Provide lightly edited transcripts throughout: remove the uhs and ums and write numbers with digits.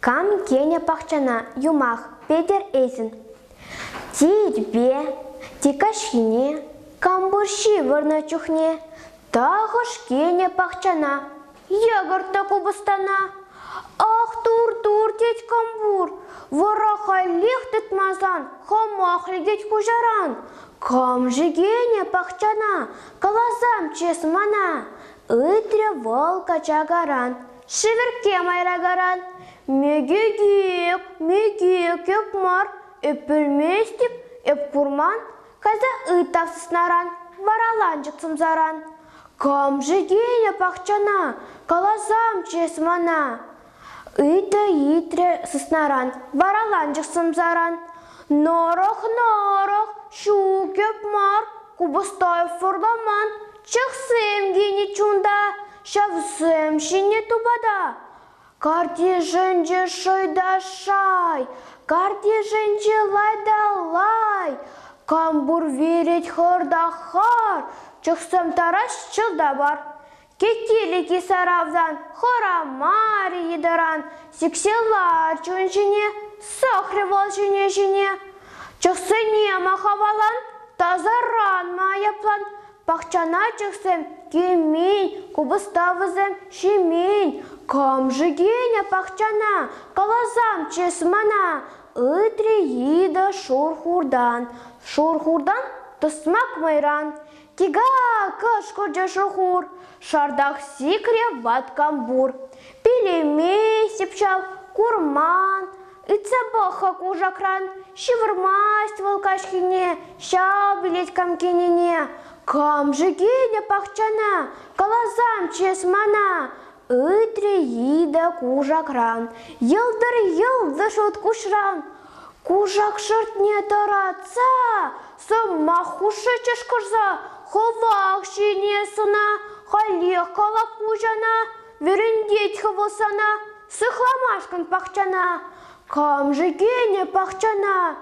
Кам кене пахчана юмах Петер Эйзен. Тирбе, тикашхине, камбурщи вырна чухне, тахыш кене пахчана, ягорта кубыстана. Ах, тур-тур теть камбур, вораха лихтет мазан, хамах легеть кужаран. Кам жигене пахчана, калазам чесмана, ытре волка чагаран, шиверке майрагаран. Мегегек, мегек епмар, эппелместип, эпкурман, каза ытав снаран, вараланчык сумзаран. Кам жигене пахчана, калазам чесмана, ыта итре сыснаран, вараланчык сумзаран. Норох, щук епмар, кубыстоев фурламан, чахсем гене чунда, шавсем шине тубада. Карти женже шойда шай, карти женже лайда лай, камбур верить хорда хар, чахсем тараш чылда бар. Кетелики саравдан, хорамари едыран, сикселар чунжине, сахревал жине. Чахсене махавалан, тазаран маяплан, пахчана чахсем кемень, кубыставызем шемень. Кам жигене пахчана, калазам чесмана, ытре ида шурхурдан. Шурхурдан тысмак майран. Тига кыш коджа шухур, шардах сикре ват камбур. Пелемей сепчал курман, ыцабаха кужакран, шивырмасть волкашхине, ща билеть камкенине. Кам жигене пахчана, калазам чесмана, ытре ида кужакран. Йылдыр шут кушран, кужак шыртне таратса, сымахушы чешкырза, ховақ шине сына, халех калап кужана, верендеть хывылсана, сыхламашкан пахчана. Кам жигене пахчана,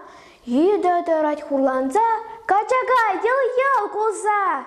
ида тарать хурланза, качага йыл кулза.